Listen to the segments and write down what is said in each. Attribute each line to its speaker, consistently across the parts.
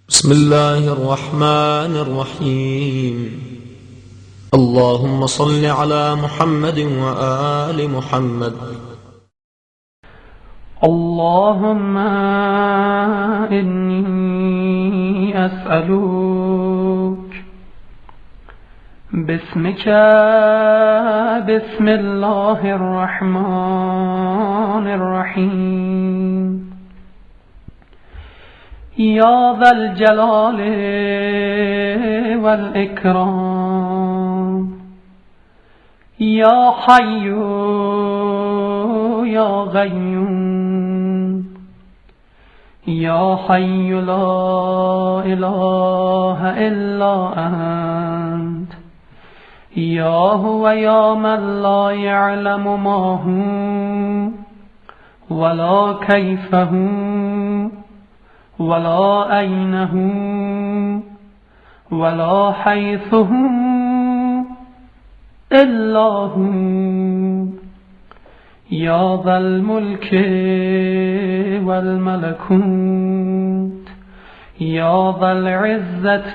Speaker 1: بسم الله الرحمن الرحيم. اللهم صل على محمد وآل محمد.
Speaker 2: اللهم إني أسألك باسمك بسم الله الرحمن الرحيم يا ذا الجلال والإكرام يا حي يا قيوم يا حي لا إله إلا أنت يا هو يا من لا يعلم ما هو ولا كيف هو ولا أين هو ولا حيث هو إلا هو يا ذا الملك والملكوت يا ذا العزة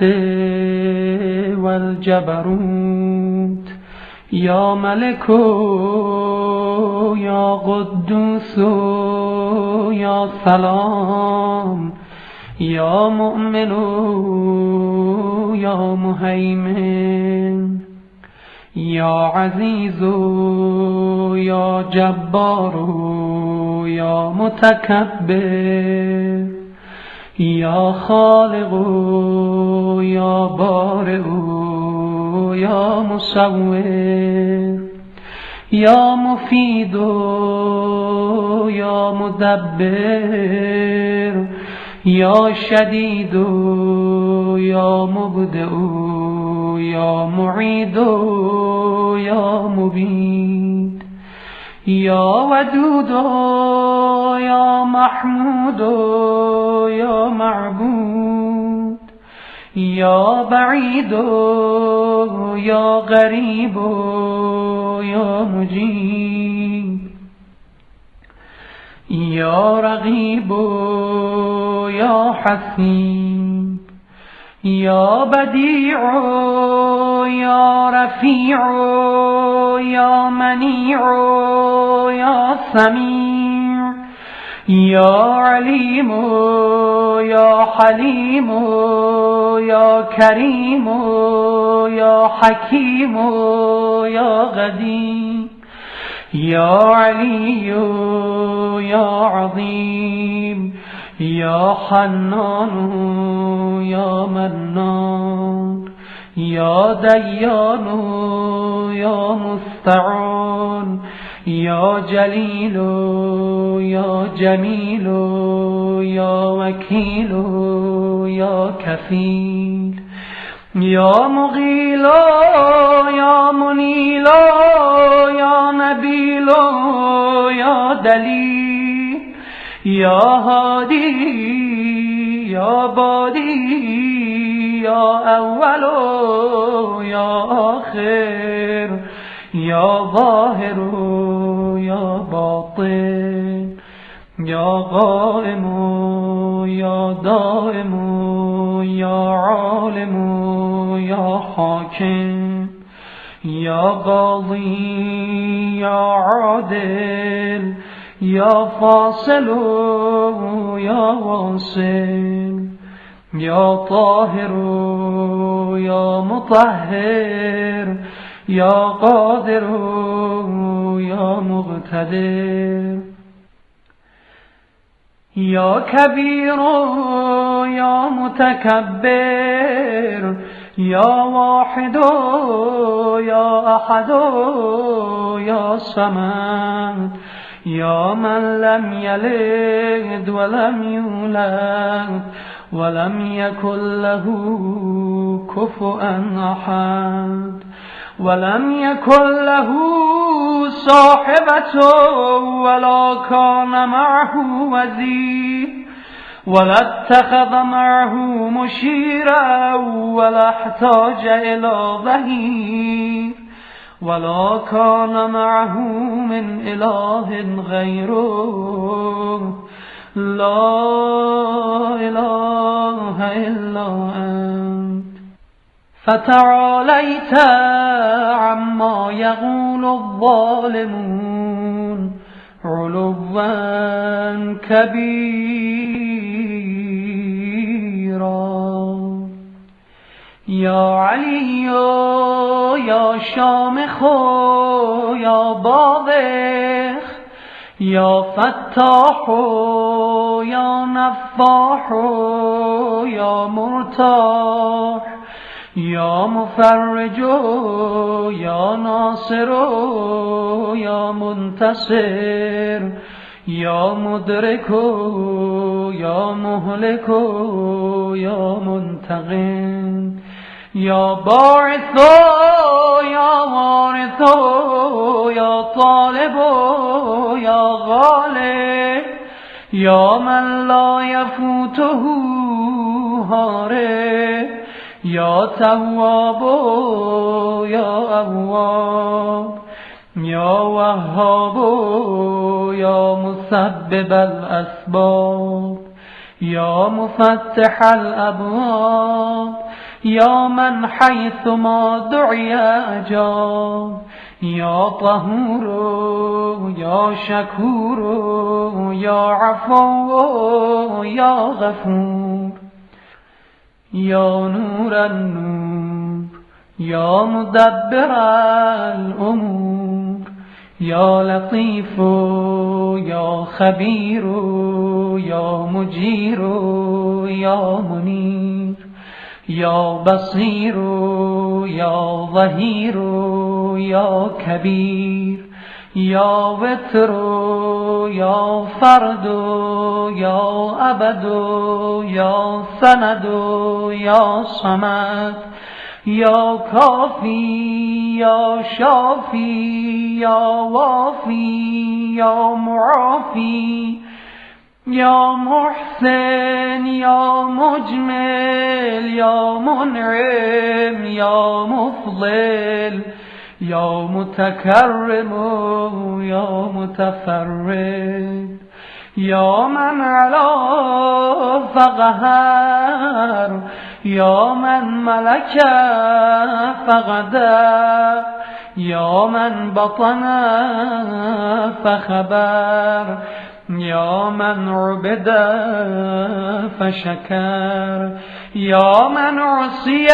Speaker 2: والجبروت يا ملك يا قدوس يا سلام يا مؤمن يا مهيمن يا عزيز يا جبار يا متكبر يا خالق يا بارئ يا مصور يا مفيد يا مدبر يا شديد يا مبدئ يا معيد يا مبيد يا ودود يا محمود يا معبود يا بعيد يا غريب يا مجيب يا رغيب يا حسيب يا بديع يا رفيع يا منيع يا سميع يا عليم يا حليم يا كريم يا حكيم يا قدير يا علي يا عظيم يا حنان يا منان يا ديان يا مستعان يا جليل يا جميل يا وكيل يا كفيل يا مغيل يا منيل يا نبيل يا دليل يا هادي يا بادي يا أول يا آخر يا ظاهر يا باطن يا قائم يا دائم يا عالم يا حاكم يا قاضي يا عادل يا فاصل يا واصل يا طاهر يا مطهر يا قادر يا مقتدر يا كبير يا متكبر يا واحد يا أحد يا صمد يا من لم يلد ولم يولد ولم يكن له كفوا أحد ولم يكن له صاحبة ولا كان معه وزير ولا اتخذ معه مشيرا ولا احتاج إلى ظهير ولا كان معه من إله غيره لا إله إلا أنت فتعاليت عما يقول الظالمون علوا كبيرا يا علي يا شامخ يا باذخ يا فتاح يا نفاح يا مرتاح يا مفرج يا ناصر يا منتصر يا مدرك يا مهلك يا منتقم يا باعث يا وارث يا طالب يا غالب يا من لا يفوته هارب يا تواب يا أواب يا وهاب يا مسبب الأسباب يا مفتح الأبواب يا من حيث ما دعي أجاب يا طهور يا شكور يا عفو يا غفور يا نور النور يا مدبر الأمور يا لطيف يا خبير يا مجير يا منير يا بصير يا ظهير يا كبير يا وتر يا فرد يا أبد يا سند يا صمد يا كافي يا شافي يا وافي يا معافي يا محسن يا مجمل يا منعم يا مفضل يا متكرم يا متفرد يا من علا فقهر يا من ملك فقدر يا من بطن فخبر يا من عبد فشكر يا من عصي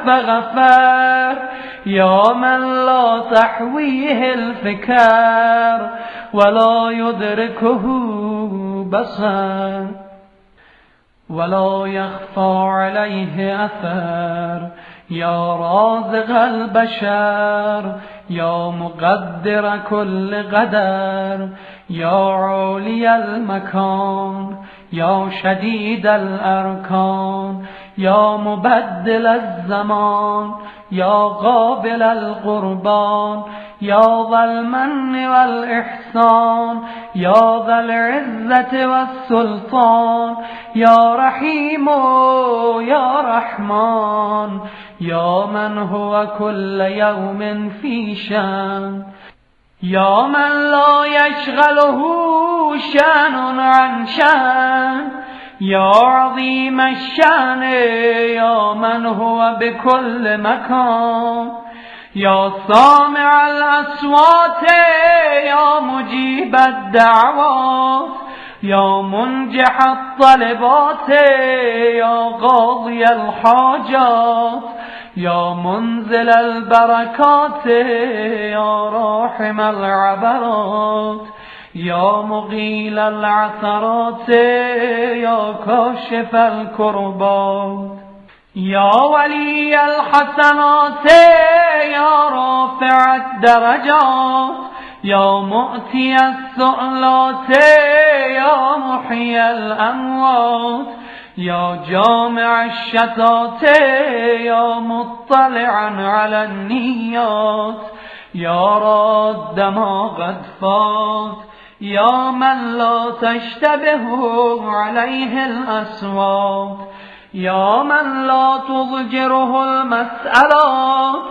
Speaker 2: فغفر يا من لا تحويه الفكر ولا يدركه بصر ولا يخفى عليه أثر يا رازق البشر يا مقدر كل قدر يا عالي المكان يا شديد الأركان يا مبدل الزمان يا قابل القربان يا ذا المن والإحسان يا ذا العزة والسلطان يا رحيم يا رحمن يا من هو كل يوم في شان يا من لا يشغله شان عن شان يا عظيم الشان يا من هو بكل مكان يا سامع الأصوات يا مجيب الدعوات يا منجح الطلبات يا قاضي الحاجات يا منزل البركات يا راحم العبرات يا مغيل العثرات يا كاشف الكربات يا ولي الحسنات يا رافع الدرجات يا مؤتي السؤلات يا محيي الأموات يا جامع الشتات يا مطلعا على النيات يا راد ما قد فات يا من لا تشتبه عليه الأصوات يا من لا تضجره المسألات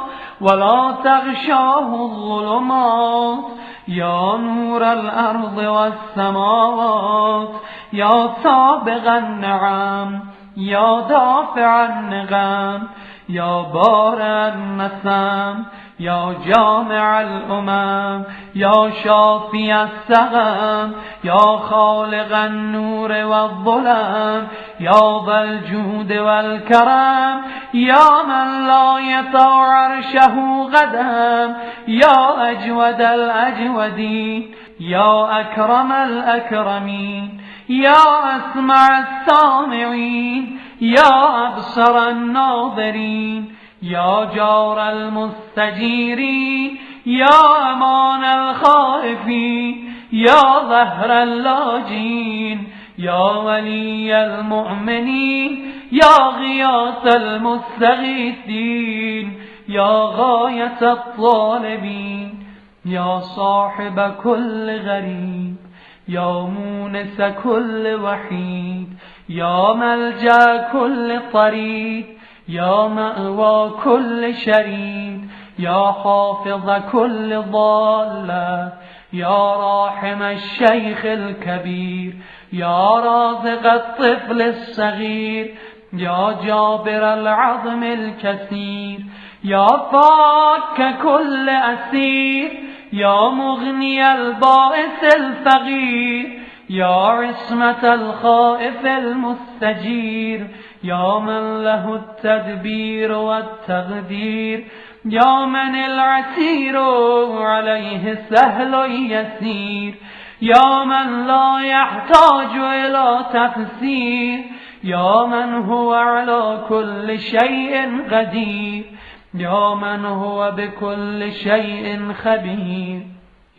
Speaker 2: ولا تغشاه الظلمات يا نور الأرض والسماوات يا سابغ النعم يا دافع النغم يا بارئ النسم يا جامع الأمم يا شافي السقم يا خالق النور والظلم يا ذا الجود والكرم يا من لا يطأ عرشه قدم يا أجود الأجودين يا أكرم الأكرمين يا أسمع السامعين يا أبصر الناظرين يا جار المستجيرين يا أمان الخائفين يا ظهر اللاجين يا ولي المؤمنين يا غياث المستغيثين يا غاية الطالبين يا صاحب كل غريب يا مونس كل وحيد يا ملجأ كل طريد يا مأوى كل شريد يا حافظ كل ضالة يا راحم الشيخ الكبير يا رازق الطفل الصغير يا جابر العظم الكثير يا فاك كل أسير يا مغني البائس الفقير يا عصمة الخائف المستجير يا من له التدبير والتقدير يا من العسير عليه سهل يسير يا من لا يحتاج إلى تفسير يا من هو على كل شيء قدير يا من هو بكل شيء خبير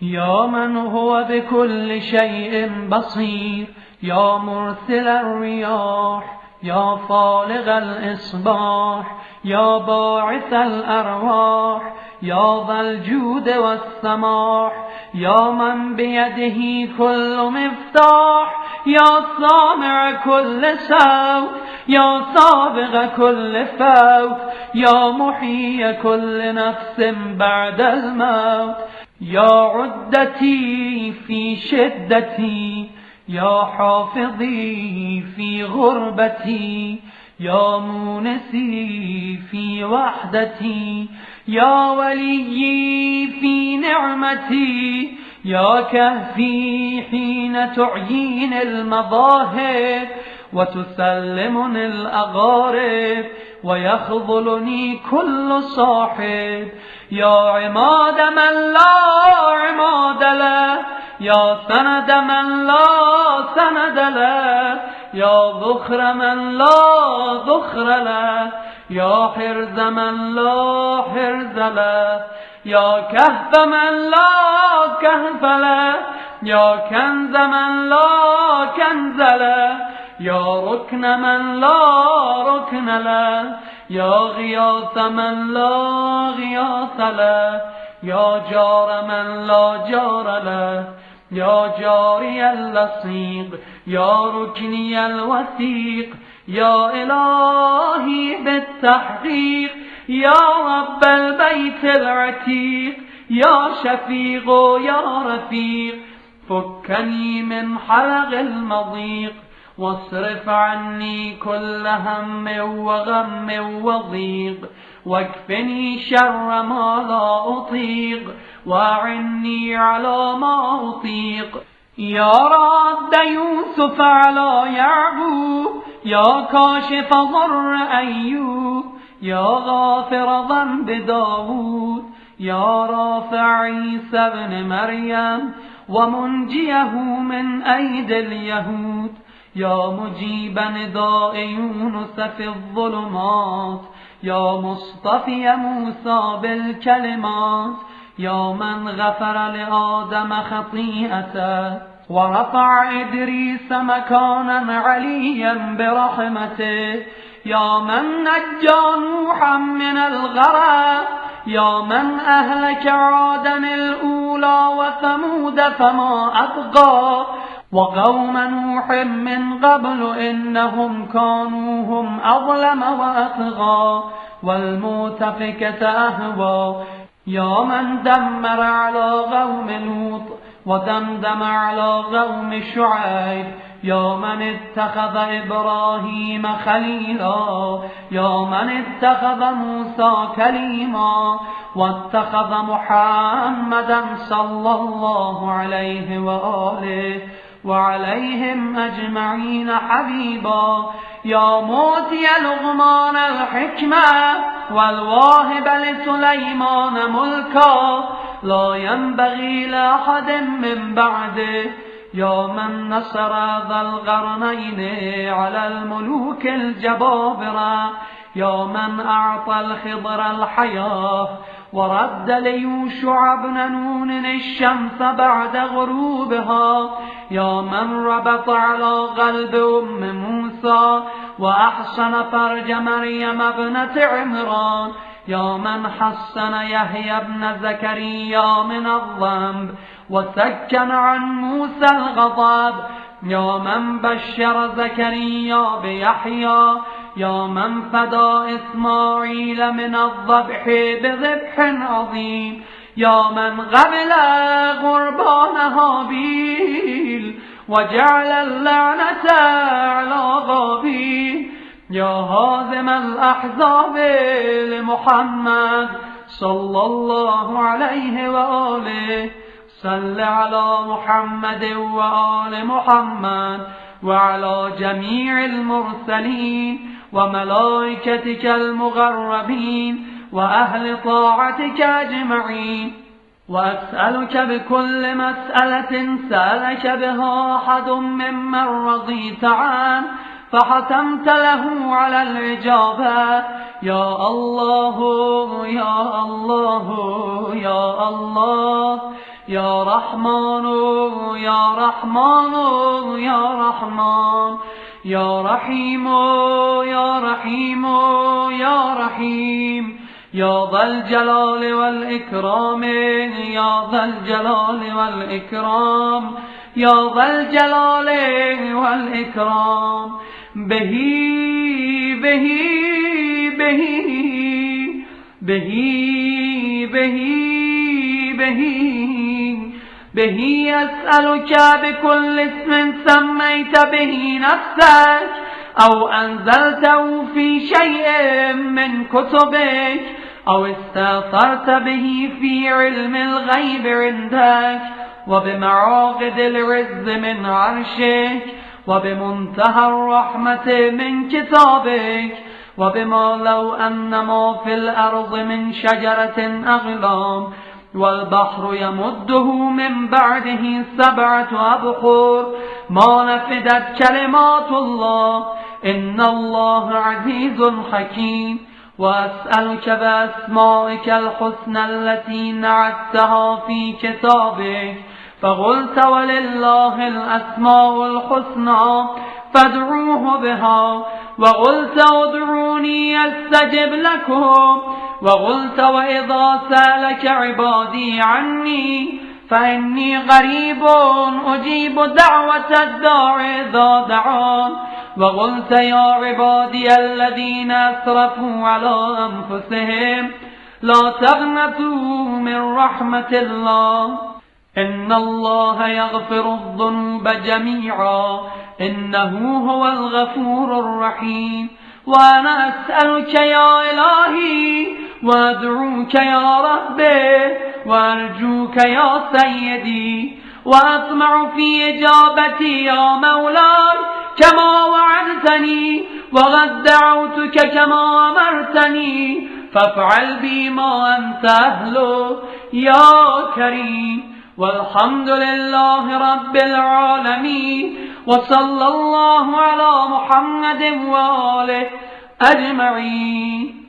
Speaker 2: يا من هو بكل شيء بصير يا مرسل الرياح يا فالغ الإصباح يا باعث الأرواح يا ذا الجود والسماح يا من بيده كل مفتاح يا سامع كل صوت يا سابغ كل فوت يا محيي كل نفس بعد الموت يا عدتي في شدتي يا حافظي في غربتي يا مونسي في وحدتي يا وليي في نعمتي يا كهفي حين تعيين المظاهر وتسلمني الأغارب ويخذلني كل صاحب يا عماد من لا عماد له يا سند من لا سند له يا ذخر من لا ذخر له يا حرز من لا حرز له يا كهف من لا كهف له يا كنز من لا كنز له يا ركن من لا ركن له يا غياث من لا غياث له يا جار من لا جار له يا جاري اللصيق يا ركني الوثيق يا إلهي بالتحقيق يا رب البيت العتيق يا شفيق يا رفيق فكني من حلق المضيق واصرف عني كل هم وغم وضيق واكفني شر ما لا أطيق واعني على ما أطيق يا راد يوسف على يعقوب يا كاشف ضر أيوب يا غافر ذنب داود يا رافع عيسى بن مريم ومنجيه من أيدي اليهود يا مجيب نداء يونس في الظلمات، يا مصطفي موسى بالكلمات، يا من غفر لآدم خطيئته ورفع إدريس مكانا عليا برحمته، يا من نجى نوحا من الغرق، يا من أهلك عادا الأولى وثمود فما أطغى، وقوم نوح من قبل إنهم كانوا هم أظلم وأطغى، والمؤتفكة أهوى، يا من دمر على قوم لوط ودمدم على قوم شعيب، يا من اتخذ إبراهيم خليلا، يا من اتخذ موسى كليما، واتخذ محمدا صلى الله عليه وآله وعليهم أجمعين حبيبا، يا موتي لقمان الحكمة والواهب لسليمان ملكا، لا ينبغي لأحد من بعده، يا من نصر ذا القرنين على الملوك الجبابرة، يا من أعطى الخضر الحياة ورد ليوشع بن نون الشمس بعد غروبها، يا من ربط على قلب أم موسى وأحسن فرج مريم ابنة عمران، يا من حسن يحيى بن زكريا من الذنب وسكن عن موسى الغضب، يا من بشر زكريا بيحيى، يا من فدى إسماعيل من الذبح بذبح عظيم، يا من قبل قربان هابيل وجعل اللعنة على قابيل، يا هازم الأحزاب لمحمد صلى الله عليه وآله، صل على محمد وآل محمد وعلى جميع المرسلين وملائكتك المقربين وأهل طاعتك أجمعين، وأسألك بكل مسألة سألك بها أحد ممن رضيت عنه فحتمت له على الإجابة، يا الله يا الله يا الله، يا رحمن يا رحمن يا رحمن، يا رحيم يا رحيم يا رحيم، يا ذا الجلال والإكرام يا ذا الجلال والإكرام، يا ذا الجلال والإكرام، به به به به به به به أسألك بكل اسم سميت به نفسك أو أنزلته في شيء من كتبك أو استأثرت به في علم الغيب عندك وبمعاقد العز من عرشك وبمنتهى الرحمة من كتابك وبما لو أن ما في الأرض من شجرة أغلام والبحر يمده من بعده 7 أبحر ما نفدت كلمات الله إن الله عزيز حكيم. وأسألك بأسمائك الحسنى التي نعتها في كتابك فقلت ولله الأسماء الحسنى فادعوه بها وقلت ادعوني أستجب لكم وقلت وإذا سألك عبادي عني فإني قريب أجيب دعوة الداعي إذا دعان وقلت يا عبادي الذين أسرفوا على أنفسهم لا تقنطوا من رحمة الله إن الله يغفر الذنوب جميعا إنه هو الغفور الرحيم. وأنا أسألك يا إلهي وأدعوك يا ربي وأرجوك يا سيدي وأطمع في إجابتي يا مولاي كما وعدتني وقد دعوتك كما أمرتني فافعل بي ما أنت أهله يا كريم. والحمد لله رب العالمين، وصلى الله على محمد وآله أجمعين.